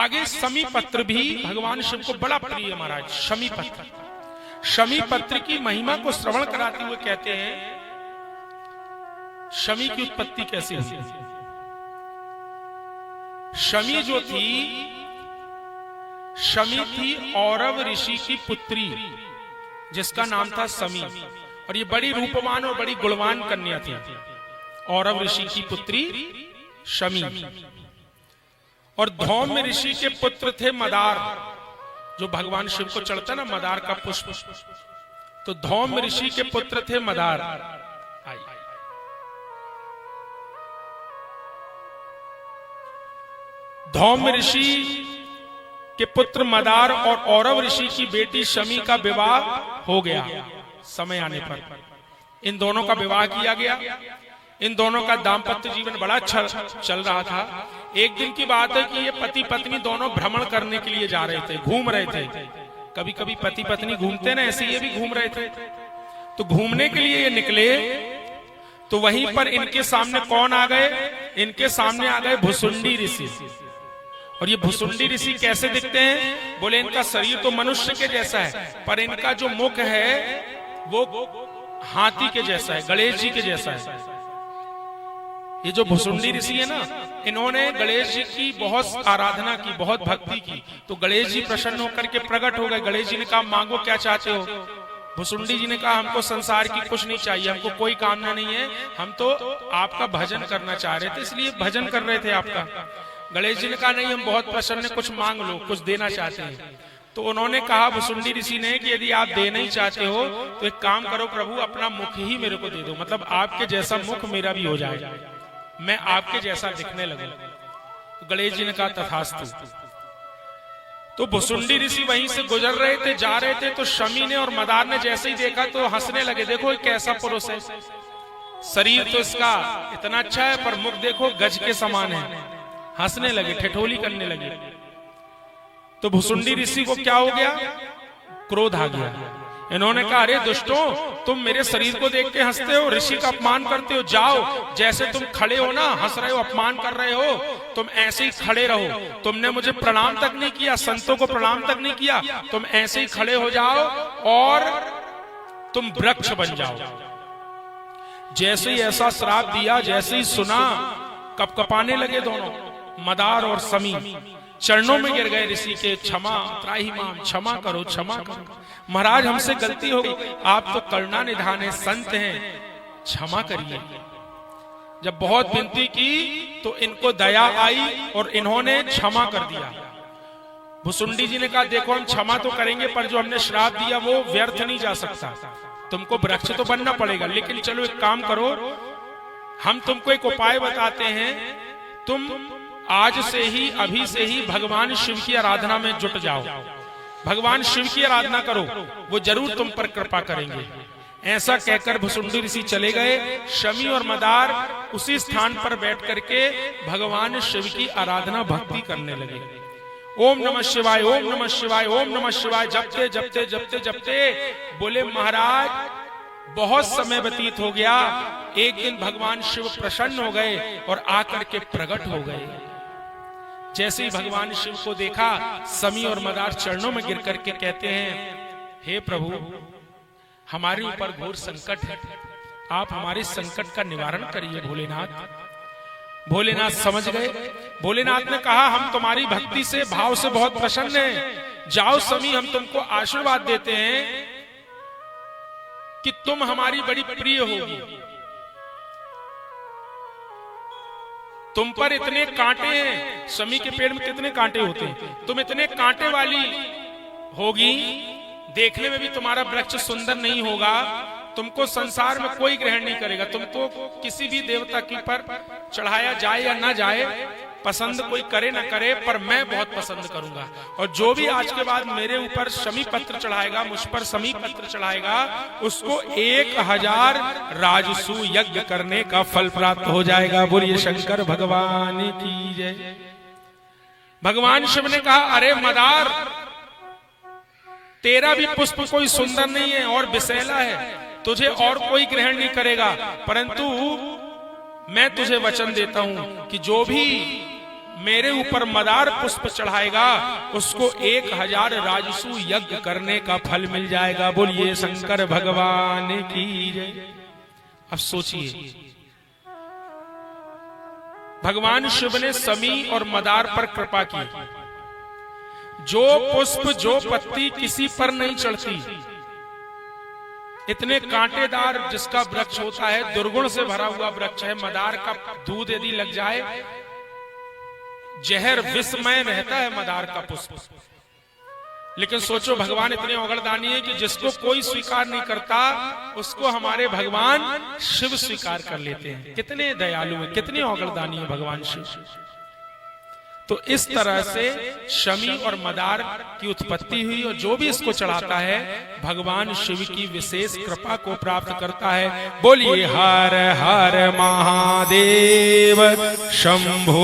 आगे शमी पत्र भी भगवान शिव को बड़ा प्रिय है महाराज। शमी पत्र, शमी पत्र की महिमा को श्रवण कराते हुए कहते हैं शमी की उत्पत्ति कैसे हुई। शमी जो थी, शमी थी औरव ऋषि की पुत्री जिसका नाम था शमी, और ये बड़ी रूपवान और बड़ी गुणवान कन्या थी। औरव ऋषि की पुत्री शमी। और धौम्य ऋषि के पुत्र थे मदार, जो भगवान शिव को चढ़ता ना मदार का पुष्प, तो धौम्य ऋषि के पुत्र थे मदार। धौम्य ऋषि के पुत्र मदार और औरव ऋषि की बेटी शमी का विवाह हो गया। समय आने पर इन दोनों का विवाह किया गया। इन दोनों का दाम्पत्य जीवन बड़ा अच्छा चल रहा था। एक दिन की बात है कि ये पति पत्नी दोनों भ्रमण करने के लिए जा रहे थे, घूम रहे थे। कभी कभी पति पत्नी घूमते ना, ऐसे ये भी घूम रहे थे। तो घूमने के लिए ये निकले, तो वहीं पर इनके सामने कौन आ गए? इनके सामने आ गए भुसुंडी ऋषि। और ये भुसुंडी ऋषि कैसे दिखते हैं? बोले इनका शरीर तो मनुष्य के जैसा है, पर इनका जो मुख है वो हाथी के जैसा है, गणेश जी के जैसा है। ये जो भुसुंडी ऋषि है ना, इन्होंने गणेश जी की बहुत आराधना की, बहुत भक्ति की। तो गणेश जी प्रसन्न होकर के प्रकट हो गए। गणेश जी ने कहा मांगो क्या चाहते हो? भुसुंडी जी ने कहा हमको संसार की कुछ नहीं चाहिए, हमको कोई कामना नहीं है, हम तो आपका भजन करना चाह रहे थे, इसलिए भजन कर रहे थे आपका। गणेश जी ने कहा नहीं, हम बहुत प्रसन्न, कुछ मांग लो, कुछ देना चाहते हैं। तो उन्होंने कहा भुसुंडी ऋषि ने कि यदि आप देना ही चाहते हो तो एक काम करो प्रभु, अपना मुख ही मेरे को दे दो, मतलब आपके जैसा मुख मेरा भी हो जाए, मैं आपके जैसा दिखने लगूं। तो गणेश जी ने कहा तथास्तु। तो भुसुंडी ऋषि वहीं से गुजर रहे थे, जा रहे थे, तो शमी ने और मदार ने जैसे ही देखा तो हंसने लगे। देखो कैसा पुरुष है, शरीर तो इसका इतना अच्छा है पर मुख देखो गज के समान है। हंसने लगे, ठिठोली करने लगे। तो भुसुंडी ऋषि को क्या हो गया? क्रोध आ गया। इन्होंने कहा अरे दुष्टों, तुम मेरे शरीर को देख के हंसते हो, ऋषि का अपमान करते हो। जाओ, जैसे तुम खड़े हो ना, हंस रहे हो, अपमान कर रहे हो, तुम ऐसे ही खड़े रहो। तुमने मुझे प्रणाम तक नहीं किया, संतों को प्रणाम तक नहीं किया, तुम ऐसे ही खड़े हो जाओ और तुम वृक्ष बन जाओ। जैसे ही ऐसा श्राप दिया, जैसे ही सुना, कपकपाने लगे दोनों, मदार और शमी। चरणों में गिर गए ऋषि के, क्षमा त्राहि माम, क्षमा करो, क्षमा करो महाराज, हमसे गलती हो गई, आप तो करुणा निधाने संत हैं, क्षमा करिए। जब बहुत विनती की तो इनको दया आई और इन्होंने क्षमा कर दिया। भुसुंडी जी ने कहा देखो हम क्षमा तो करेंगे, पर जो हमने श्राप दिया वो व्यर्थ नहीं जा सकता, तुमको वृक्ष तो बनना पड़ेगा। लेकिन चलो एक काम करो, हम तुमको एक उपाय बताते हैं, तुम आज से ही, अभी से ही भगवान शिव की आराधना में जुट जाओ, भगवान शिव की आराधना करो, वो जरूर तुम पर कृपा करेंगे। ऐसा कहकर भुसुंडी ऋषि चले गए। शमी और मदार उसी स्थान पर बैठ करके भगवान शिव की आराधना भक्ति करने लगे। ओम नमः शिवाय, ओम नमः शिवाय, ओम नमः शिवाय जपते जपते जपते जपते बोले महाराज बहुत समय व्यतीत हो गया। एक दिन भगवान शिव प्रसन्न हो गए और आकर के प्रकट हो गए। जैसे ही भगवान शिव को देखा, शमी और मदार चरणों में गिर करके कहते हैं हे प्रभु, हमारे ऊपर घोर संकट है, आप हमारे संकट का निवारण करिए भोलेनाथ। भोलेनाथ समझ गए। भोलेनाथ ने कहा हम तुम्हारी भक्ति से, भाव से बहुत प्रसन्न हैं, जाओ शमी, हम तुमको आशीर्वाद देते हैं कि तुम हमारी बड़ी प्रिय होगी। तुम पर इतने कांटे हैं, शमी के पेड़ में कितने कांटे होते हैं, तुम इतने कांटे वाली होगी, देखने में भी तुम्हारा वृक्ष सुंदर नहीं होगा, तुमको संसार में कोई ग्रहण नहीं करेगा, तुमको किसी भी देवता की पर चढ़ाया जाए या ना जाए, पसंद कोई करे ना करे, पर मैं बहुत पसंद करूंगा। और जो भी आज के बाद मेरे ऊपर शमी पत्र चढ़ाएगा, मुझ पर शमी पत्र चढ़ाएगा, उसको 1000 राजसू यज्ञ करने का फल प्राप्त हो जाएगा। बोलिए शंकर भगवान की जय। भगवान शिव ने कहा अरे मदार, तेरा भी पुष्प कोई सुंदर नहीं है और विषैला है, तुझे और कोई ग्रहण नहीं करेगा, परंतु मैं तुझे वचन देता हूं कि जो भी मेरे ऊपर मदार पुष्प चढ़ाएगा उसको 1000 राजसू यज्ञ करने का फल मिल जाएगा। बोलिए शंकर भगवान की जय। अब सोचिए, भगवान शिव ने शमी और मदार पर कृपा की। जो पुष्प जो पत्ती किसी पर नहीं चढ़ती, इतने कांटेदार जिसका वृक्ष होता है, दुर्गुण से भरा हुआ वृक्ष है, मदार का दूध यदि लग जाए, जहर विषमय रहता है मदार का पुष्प। लेकिन सोचो, भगवान इतने औगड़दानी है कि जिसको कोई स्वीकार नहीं करता उसको हमारे भगवान शिव स्वीकार कर लेते हैं। कितने दयालु हैं, कितने औगड़दानी है भगवान शिव। तो इस तरह से शमी और मदार की उत्पत्ति हुई, और जो भी इसको चढ़ाता है भगवान शिव की विशेष कृपा को प्राप्त करता है। बोलिए हर हर महादेव शंभो।